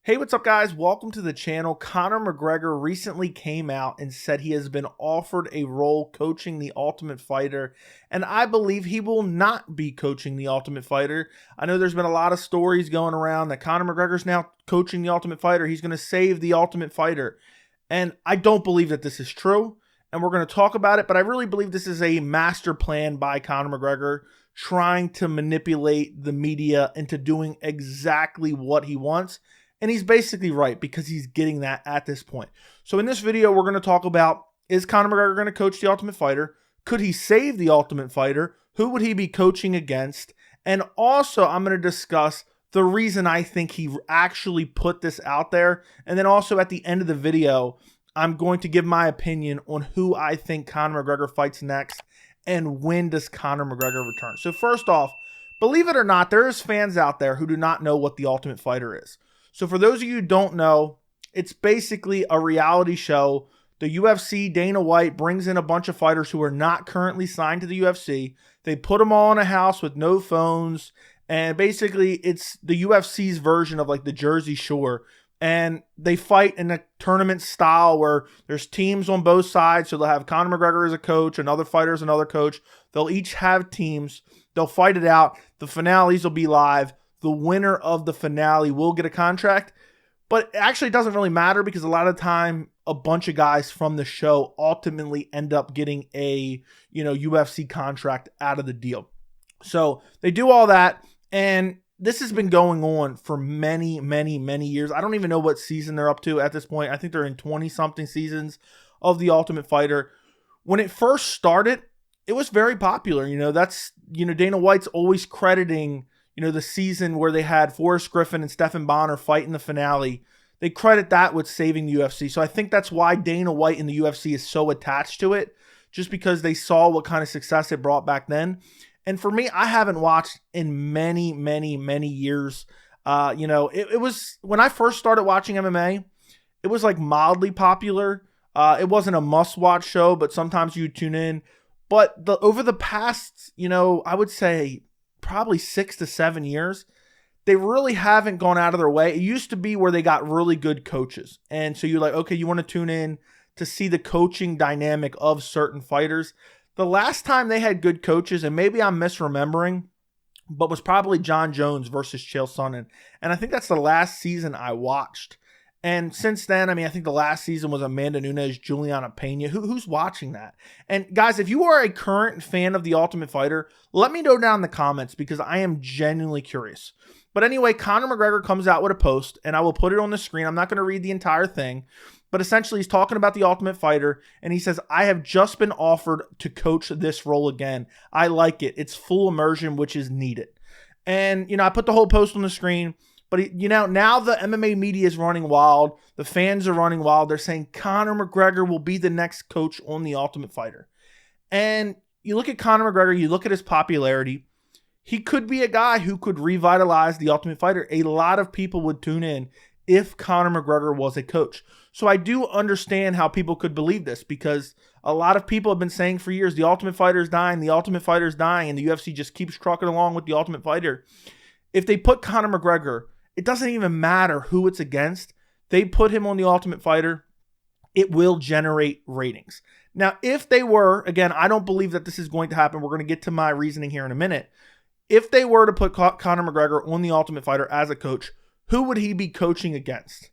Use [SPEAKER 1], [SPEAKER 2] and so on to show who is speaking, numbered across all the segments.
[SPEAKER 1] Hey, what's up, guys? Welcome to the channel. Conor McGregor recently came out and said he has been offered a role coaching The Ultimate Fighter, and I believe he will not be coaching The Ultimate Fighter. I know there's been a lot of stories going around that Conor McGregor's now coaching The Ultimate Fighter. He's going to save The Ultimate Fighter, and I don't believe that this is true, and we're going to talk about it, but I really believe this is a master plan by Conor McGregor trying to manipulate the media into doing exactly what he wants. And he's basically right because he's getting that at this point. So in this video, we're going to talk about, is Conor McGregor going to coach The Ultimate Fighter? Could he save The Ultimate Fighter? Who would he be coaching against? And also, I'm going to discuss the reason I think he actually put this out there. And then also at the end of the video, I'm going to give my opinion on who I think Conor McGregor fights next and when does Conor McGregor return. So first off, believe it or not, there's fans out there who do not know what The Ultimate Fighter is. So for those of you who don't know, it's basically a reality show. The UFC, Dana White, brings in a bunch of fighters who are not currently signed to the UFC. They put them all in a house with no phones. And basically, it's the UFC's version of like the Jersey Shore. And they fight in a tournament style where there's teams on both sides. So they'll have Conor McGregor as a coach, another fighter as another coach. They'll each have teams. They'll fight it out. The finales will be live. The winner of the finale will get a contract, but it actually doesn't really matter because a lot of time a bunch of guys from the show ultimately end up getting a, UFC contract out of the deal. So they do all that, and this has been going on for many, many, many years. I don't even know what season they're up to at this point. I think they're in 20-something seasons of The Ultimate Fighter. When it first started, it was very popular. Dana White's always crediting the season where they had Forrest Griffin and Stephen Bonner fight in the finale. They credit that with saving the UFC. So I think that's why Dana White in the UFC is so attached to it, just because they saw what kind of success it brought back then. And for me, I haven't watched in many, many, many years. It was when I first started watching MMA, it was like mildly popular. It wasn't a must-watch show, but sometimes you tune in. But over the past, I would say probably 6 to 7 years, they really haven't gone out of their way. It used to be where they got really good coaches. And so you're like, okay, you want to tune in to see the coaching dynamic of certain fighters. The last time they had good coaches, and maybe I'm misremembering, but was probably John Jones versus Chael Sonnen. And I think that's the last season I watched. And since then, I think the last season was Amanda Nunes, Juliana Pena. Who's watching that? And guys, if you are a current fan of The Ultimate Fighter, let me know down in the comments because I am genuinely curious. But anyway, Conor McGregor comes out with a post, and I will put it on the screen. I'm not going to read the entire thing, but essentially he's talking about The Ultimate Fighter, and he says, I have just been offered to coach this role again. I like it. It's full immersion, which is needed. And, I put the whole post on the screen. But, now the MMA media is running wild. The fans are running wild. They're saying Conor McGregor will be the next coach on The Ultimate Fighter. And you look at Conor McGregor, you look at his popularity. He could be a guy who could revitalize The Ultimate Fighter. A lot of people would tune in if Conor McGregor was a coach. So I do understand how people could believe this because a lot of people have been saying for years, The Ultimate Fighter is dying, The Ultimate Fighter is dying, and the UFC just keeps trucking along with The Ultimate Fighter. If they put Conor McGregor, it doesn't even matter who it's against. They put him on The Ultimate Fighter, it will generate ratings. Now, if they were, again, I don't believe that this is going to happen. We're going to get to my reasoning here in a minute. If they were to put Conor McGregor on The Ultimate Fighter as a coach, who would he be coaching against?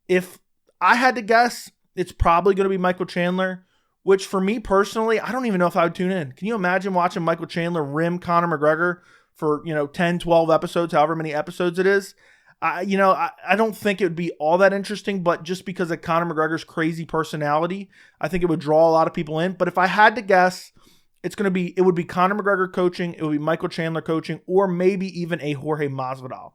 [SPEAKER 1] If I had to guess, it's probably going to be Michael Chandler, which for me personally, I don't even know if I would tune in. Can you imagine watching Michael Chandler rim Conor McGregor for, 10, 12 episodes, however many episodes it is? I don't think it would be all that interesting, but just because of Conor McGregor's crazy personality, I think it would draw a lot of people in. But if I had to guess, it would be Conor McGregor coaching, it would be Michael Chandler coaching, or maybe even a Jorge Masvidal.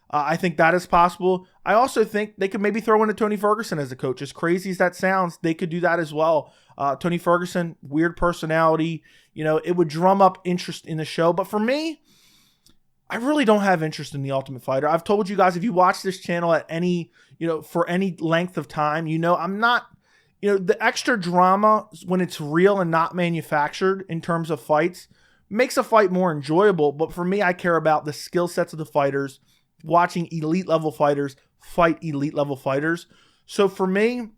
[SPEAKER 1] I think that is possible. I also think they could maybe throw in a Tony Ferguson as a coach. As crazy as that sounds, they could do that as well. Tony Ferguson, weird personality. It would drum up interest in the show. But for me, I really don't have interest in The Ultimate Fighter. I've told you guys, if you watch this channel at any, for any length of time, I'm not, the extra drama when it's real and not manufactured in terms of fights makes a fight more enjoyable. But for me, I care about the skill sets of the fighters, watching elite level fighters fight elite level fighters. So for me,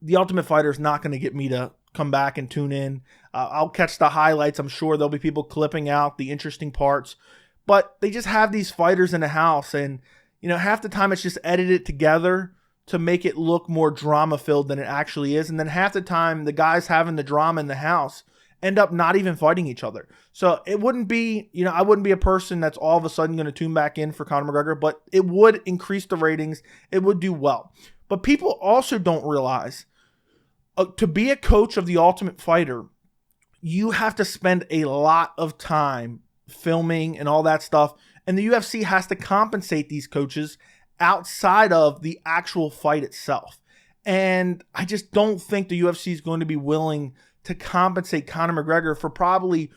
[SPEAKER 1] the Ultimate Fighter is not going to get me to come back and tune in. I'll catch the highlights. I'm sure there'll be people clipping out the interesting parts, but they just have these fighters in the house, and half the time it's just edited together to make it look more drama filled than it actually is. And then half the time the guys having the drama in the house end up not even fighting each other. So it wouldn't be, I wouldn't be a person that's all of a sudden going to tune back in for Conor McGregor, but it would increase the ratings. It would do well. But people also don't realize to be a coach of the Ultimate Fighter, you have to spend a lot of time filming and all that stuff. And the UFC has to compensate these coaches outside of the actual fight itself. And I just don't think the UFC is going to be willing to compensate Conor McGregor for probably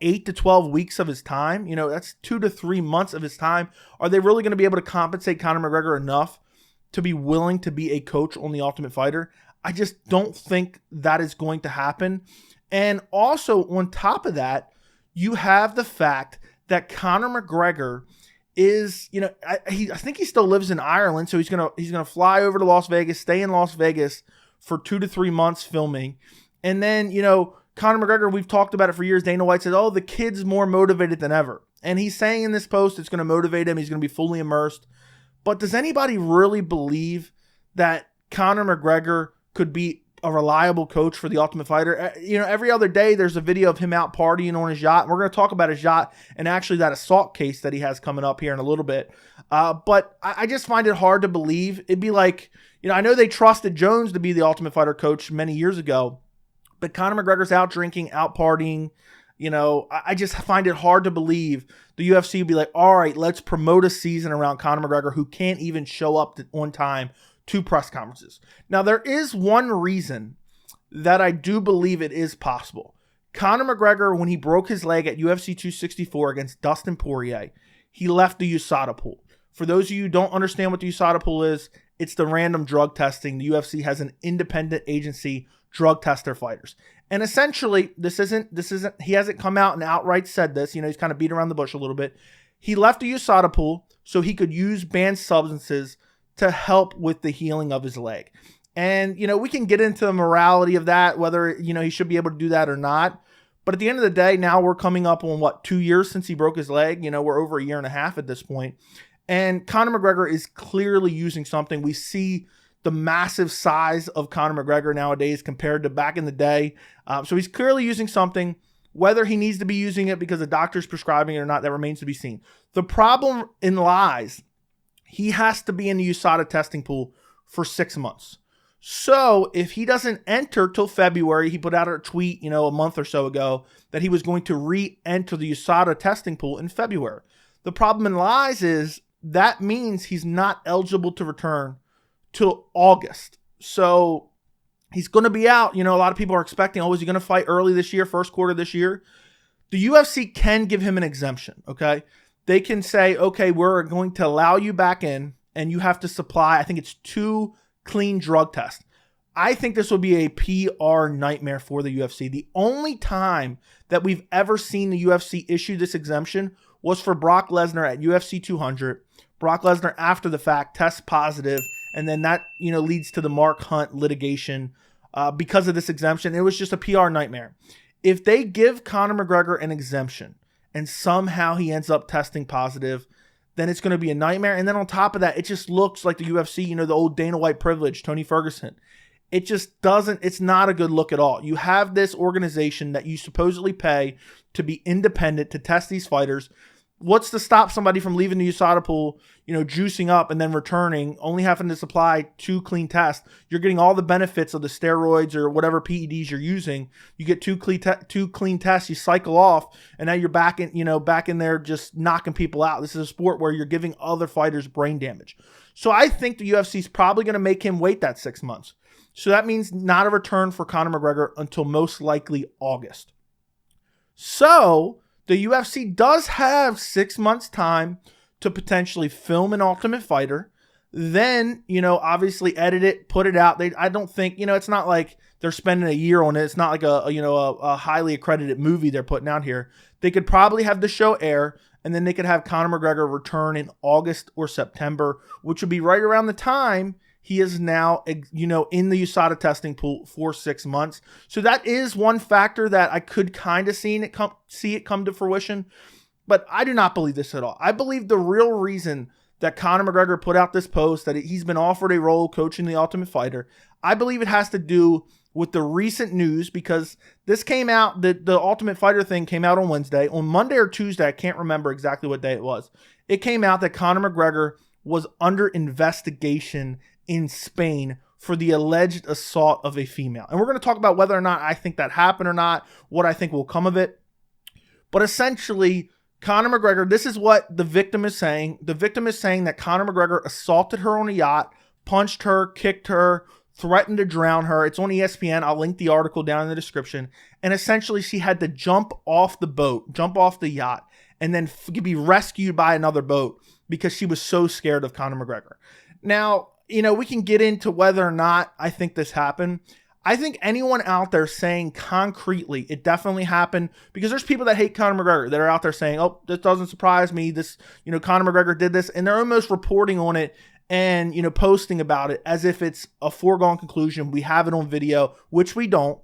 [SPEAKER 1] 8 to 12 weeks of his time. That's 2 to 3 months of his time. Are they really going to be able to compensate Conor McGregor enough to be willing to be a coach on the Ultimate Fighter? I just don't think that is going to happen. And also on top of that, you have the fact that Conor McGregor is, I think he still lives in Ireland, so he's gonna fly over to Las Vegas, stay in Las Vegas for 2 to 3 months filming. And then, Conor McGregor, we've talked about it for years. Dana White said, oh, the kid's more motivated than ever. And he's saying in this post it's going to motivate him. He's going to be fully immersed. But does anybody really believe that Conor McGregor could be a reliable coach for the Ultimate Fighter? Every other day there's a video of him out partying on his yacht. We're going to talk about his yacht and actually that assault case that he has coming up here in a little bit. But I just find it hard to believe. It'd be like, I know they trusted Jones to be the Ultimate Fighter coach many years ago, but Conor McGregor's out drinking, out partying. I just find it hard to believe the UFC would be like, all right, let's promote a season around Conor McGregor who can't even show up on time to press conferences. Now, there is one reason that I do believe it is possible. Conor McGregor, when he broke his leg at UFC 264 against Dustin Poirier, he left the USADA pool. For those of you who don't understand what the USADA pool is, it's the random drug testing. The UFC has an independent agency drug test their fighters. And essentially, this isn't, he hasn't come out and outright said this. He's kind of beat around the bush a little bit. He left the USADA pool so he could use banned substances to help with the healing of his leg. And, we can get into the morality of that, whether, he should be able to do that or not. But at the end of the day, now we're coming up on 2 years since he broke his leg. We're over a year and a half at this point. And Conor McGregor is clearly using something. We see the massive size of Conor McGregor nowadays compared to back in the day. So he's clearly using something. Whether he needs to be using it because the doctor's prescribing it or not, that remains to be seen. The problem lies, he has to be in the USADA testing pool for 6 months. So if he doesn't enter till February, he put out a tweet, a month or so ago that he was going to re-enter the USADA testing pool in February. The problem lies is that means he's not eligible to return till August. So he's going to be out. A lot of people are expecting, is he going to fight early this year, first quarter this year? The UFC can give him an exemption, okay? They can say, okay, we're going to allow you back in, and you have to supply, I think it's 2 clean drug tests. I think this will be a PR nightmare for the UFC. The only time that we've ever seen the UFC issue this exemption was for Brock Lesnar at UFC 200. Brock Lesnar, after the fact, tests positive, and then that leads to the Mark Hunt litigation because of this exemption. It was just a PR nightmare. If they give Conor McGregor an exemption and somehow he ends up testing positive, then it's going to be a nightmare. And then on top of that, it just looks like the UFC, the old Dana White privilege, Tony Ferguson. It just doesn't, it's not a good look at all. You have this organization that you supposedly pay to be independent to test these fighters. What's to stop somebody from leaving the USADA pool, juicing up and then returning, only having to supply 2 clean tests? You're getting all the benefits of the steroids or whatever PEDs you're using. You get 2 clean tests, you cycle off, and now you're back in there just knocking people out. This is a sport where you're giving other fighters brain damage. So I think the UFC is probably going to make him wait that 6 months. So that means not a return for Conor McGregor until most likely August. So the UFC does have 6 months time to potentially film an Ultimate Fighter, then, obviously edit it, put it out. I don't think, it's not like they're spending a year on it. It's not like a highly accredited movie they're putting out here. They could probably have the show air, and then they could have Conor McGregor return in August or September, which would be right around the time he is now, in the USADA testing pool for 6 months. So that is one factor that I could kind of see it come to fruition. But I do not believe this at all. I believe the real reason that Conor McGregor put out this post, that he's been offered a role coaching the Ultimate Fighter, I believe it has to do with the recent news, because this came out, the Ultimate Fighter thing came out on Wednesday. On Monday or Tuesday, I can't remember exactly what day it was. It came out that Conor McGregor was under investigation in Spain for the alleged assault of a female. And we're going to talk about whether or not I think that happened or not, what I think will come of it. But essentially, Conor McGregor, this is what the victim is saying. The victim is saying that Conor McGregor assaulted her on a yacht, punched her, kicked her, threatened to drown her. It's on ESPN. I'll link the article down in the description. And essentially, she had to jump off the boat, jump off the yacht, and then be rescued by another boat because she was so scared of Conor McGregor. Now, we can get into whether or not I think this happened. I think anyone out there saying concretely it definitely happened, because there's people that hate Conor McGregor that are out there saying, oh, this doesn't surprise me. This, Conor McGregor did this, and they're almost reporting on it and, posting about it as if it's a foregone conclusion. We have it on video, which we don't.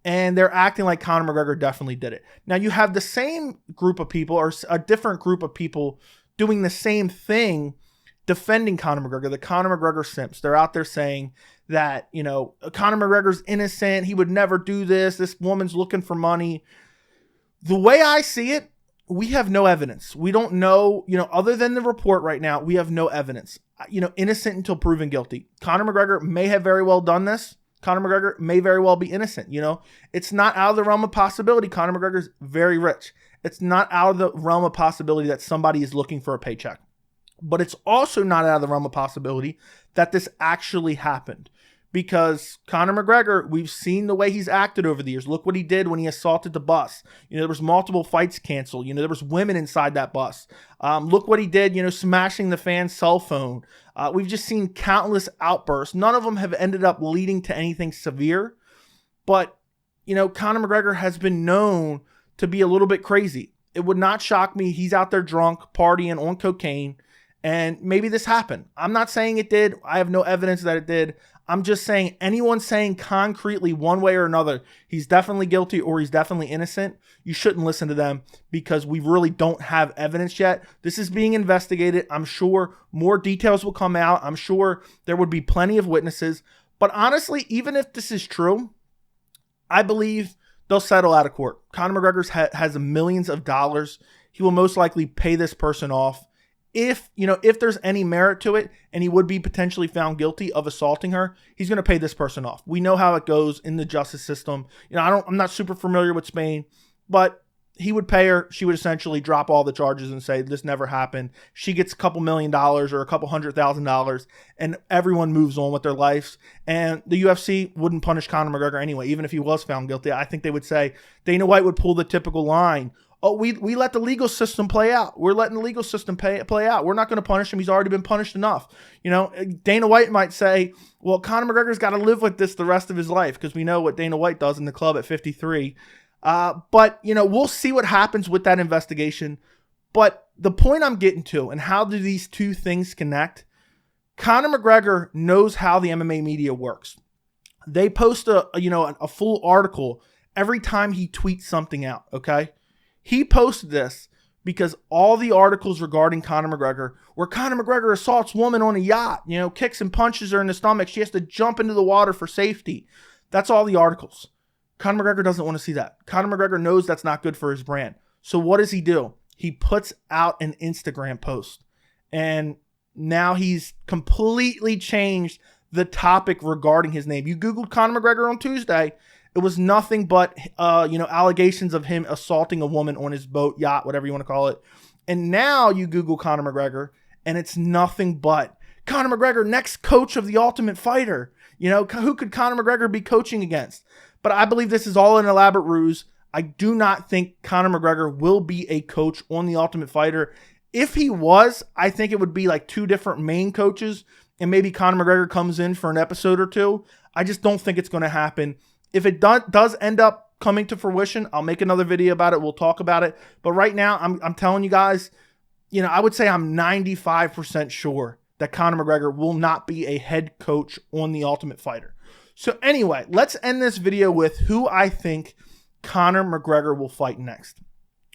[SPEAKER 1] And they're acting like Conor McGregor definitely did it. Now you have the same group of people, or a different group of people, doing the same thing, defending Conor McGregor, the Conor McGregor simps. They're out there saying that, Conor McGregor's innocent. He would never do this. This woman's looking for money. The way I see it, we have no evidence. We don't know, other than the report right now, we have no evidence. Innocent until proven guilty. Conor McGregor may have very well done this. Conor McGregor may very well be innocent. It's not out of the realm of possibility. Conor McGregor's very rich. It's not out of the realm of possibility that somebody is looking for a paycheck. But it's also not out of the realm of possibility that this actually happened, because Conor McGregor, we've seen the way he's acted over the years. Look what he did when he assaulted the bus. There was multiple fights canceled. There was women inside that bus. Look what he did, smashing the fan's cell phone. We've just seen countless outbursts. None of them have ended up leading to anything severe. But, Conor McGregor has been known to be a little bit crazy. It would not shock me. He's out there drunk, partying, on cocaine. And maybe this happened. I'm not saying it did. I have no evidence that it did. I'm just saying anyone saying concretely one way or another, he's definitely guilty or he's definitely innocent, you shouldn't listen to them, because we really don't have evidence yet. This is being investigated. I'm sure more details will come out. I'm sure there would be plenty of witnesses. But honestly, even if this is true, I believe they'll settle out of court. Conor McGregor has millions of dollars. He will most likely pay this person off. If there's any merit to it and he would be potentially found guilty of assaulting her, he's going to pay this person off. We know how it goes in the justice system. I'm not super familiar with Spain, but he would pay her. She would essentially drop all the charges and say this never happened. She gets a couple $1 million or a couple $100,000, and everyone moves on with their lives. And the UFC wouldn't punish Conor McGregor anyway, even if he was found guilty. I think they would say Dana White would pull the typical line. Oh, we let the legal system play out. We're letting the legal system play out. We're not going to punish him. He's already been punished enough. Dana White might say, well, Conor McGregor's got to live with this the rest of his life, because we know what Dana White does in the club at 53. But we'll see what happens with that investigation. But the point I'm getting to, and how do these two things connect? Conor McGregor knows how the MMA media works. They post a full article every time he tweets something out, okay? He posted this because all the articles regarding Conor McGregor, where Conor McGregor assaults woman on a yacht, kicks and punches her in the stomach, she has to jump into the water for safety. That's all the articles. Conor McGregor doesn't want to see that. Conor McGregor knows that's not good for his brand. So what does he do? He puts out an Instagram post. And now he's completely changed the topic regarding his name. You Googled Conor McGregor on Tuesday, it was nothing but, allegations of him assaulting a woman on his boat, yacht, whatever you want to call it. And now you Google Conor McGregor, and it's nothing but Conor McGregor, next coach of the Ultimate Fighter. Who could Conor McGregor be coaching against? But I believe this is all an elaborate ruse. I do not think Conor McGregor will be a coach on the Ultimate Fighter. If he was, I think it would be like two different main coaches, and maybe Conor McGregor comes in for an episode or two. I just don't think it's going to happen. If it does end up coming to fruition, I'll make another video about it. We'll talk about it. But right now, I'm telling you guys, you know, I would say I'm 95% sure that Conor McGregor will not be a head coach on The Ultimate Fighter. So anyway, let's end this video with who I think Conor McGregor will fight next,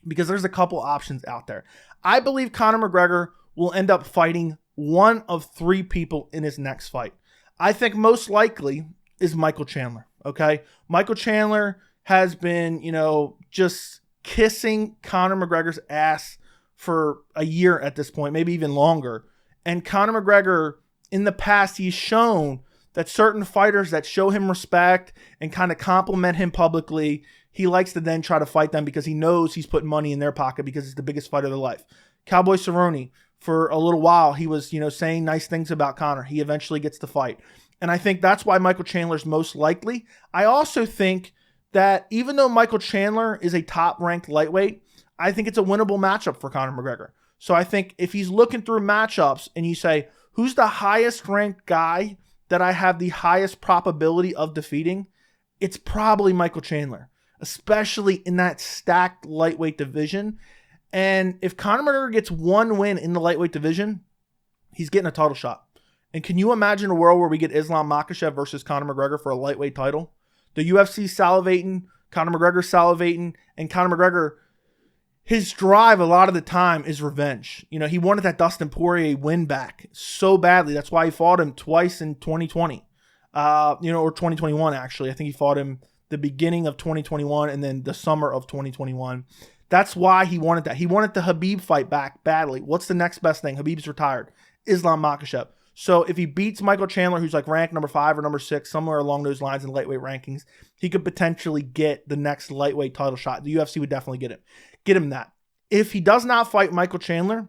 [SPEAKER 1] because there's a couple options out there. I believe Conor McGregor will end up fighting one of 3 people in his next fight. I think most likely is Michael Chandler, okay? Michael Chandler has been, you know, just kissing Conor McGregor's ass for a year at this point, maybe even longer. And Conor McGregor, in the past, he's shown that certain fighters that show him respect and kind of compliment him publicly, he likes to then try to fight them because he knows he's putting money in their pocket because it's the biggest fight of their life. Cowboy Cerrone, for a little while, he was, you know, saying nice things about Conor. He eventually gets the fight. And I think that's why Michael Chandler's most likely. I also think that even though Michael Chandler is a top-ranked lightweight, I think it's a winnable matchup for Conor McGregor. So I think if he's looking through matchups and you say, who's the highest-ranked guy that I have the highest probability of defeating, it's probably Michael Chandler, especially in that stacked lightweight division. And if Conor McGregor gets one win in the lightweight division, he's getting a title shot. And can you imagine a world where we get Islam Makhachev versus Conor McGregor for a lightweight title? The UFC salivating, Conor McGregor salivating, and Conor McGregor, his drive a lot of the time is revenge. You know, he wanted that Dustin Poirier win back so badly. That's why he fought him twice in 2020, or 2021, actually. I think he fought him the beginning of 2021 and then the summer of 2021. That's why he wanted that. He wanted the Khabib fight back badly. What's the next best thing? Khabib's retired. Islam Makhachev. So if he beats Michael Chandler, who's like ranked number 5 or number 6, somewhere along those lines in lightweight rankings, he could potentially get the next lightweight title shot. The UFC would definitely get him that. If he does not fight Michael Chandler,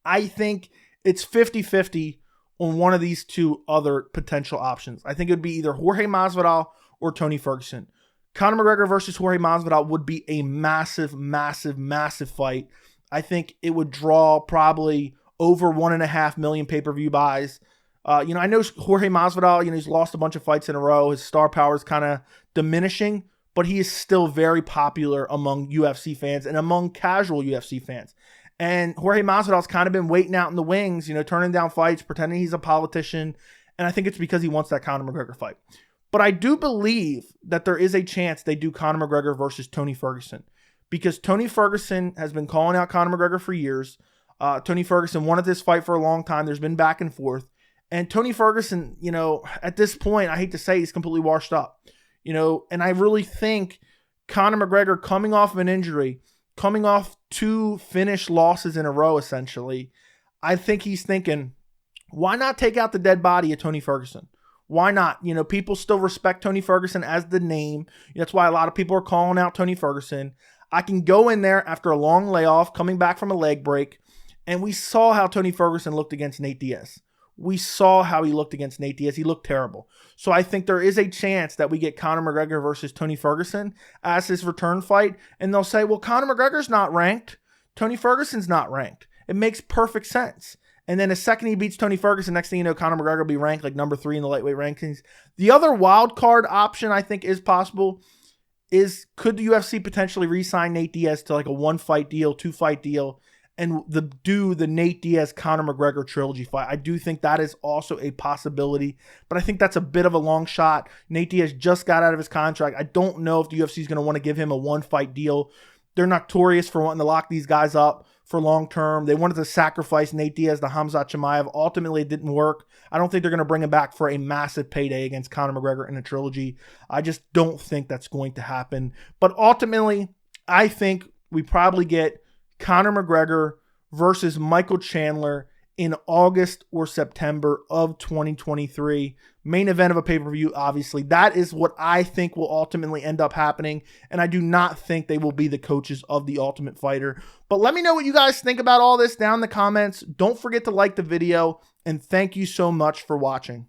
[SPEAKER 1] I think it's 50-50 on one of these 2 other potential options. I think it would be either Jorge Masvidal or Tony Ferguson. Conor McGregor versus Jorge Masvidal would be a massive, massive, massive fight. I think it would draw probably over 1.5 million pay-per-view buys. I know Jorge Masvidal, he's lost a bunch of fights in a row. His star power is kind of diminishing, but he is still very popular among UFC fans and among casual UFC fans. And Jorge Masvidal's kind of been waiting out in the wings, turning down fights, pretending he's a politician. And I think it's because he wants that Conor McGregor fight. But I do believe that there is a chance they do Conor McGregor versus Tony Ferguson, because Tony Ferguson has been calling out Conor McGregor for years. Tony Ferguson wanted this fight for a long time. There's been back and forth. And Tony Ferguson, at this point, I hate to say, he's completely washed up. And I really think Conor McGregor, coming off of an injury, coming off 2 finished losses in a row, essentially, I think he's thinking, why not take out the dead body of Tony Ferguson? Why not? People still respect Tony Ferguson as the name. That's why a lot of people are calling out Tony Ferguson. I can go in there after a long layoff, coming back from a leg break, and we saw how Tony Ferguson looked against Nate Diaz. We saw how he looked against Nate Diaz. He looked terrible. So I think there is a chance that we get Conor McGregor versus Tony Ferguson as his return fight. And they'll say, well, Conor McGregor's not ranked. Tony Ferguson's not ranked. It makes perfect sense. And then the second he beats Tony Ferguson, next thing you know, Conor McGregor will be ranked like number 3 in the lightweight rankings. The other wild card option I think is possible is, could the UFC potentially re-sign Nate Diaz to like a 1-fight deal, 2-fight deal, and do the Nate Diaz Conor McGregor trilogy fight? I do think that is also a possibility, but I think that's a bit of a long shot. Nate Diaz just got out of his contract. I don't know if the UFC is going to want to give him a 1-fight deal. They're notorious for wanting to lock these guys up for long term. They wanted to sacrifice Nate Diaz to Khamzat Chimaev. Ultimately, it didn't work. I don't think they're going to bring him back for a massive payday against Conor McGregor in a trilogy. I just don't think that's going to happen. But ultimately, I think we probably get Conor McGregor versus Michael Chandler in August or September of 2023. Main event of a pay-per-view, obviously. That is what I think will ultimately end up happening, and I do not think they will be the coaches of The Ultimate Fighter. But let me know what you guys think about all this down in the comments. Don't forget to like the video, and thank you so much for watching.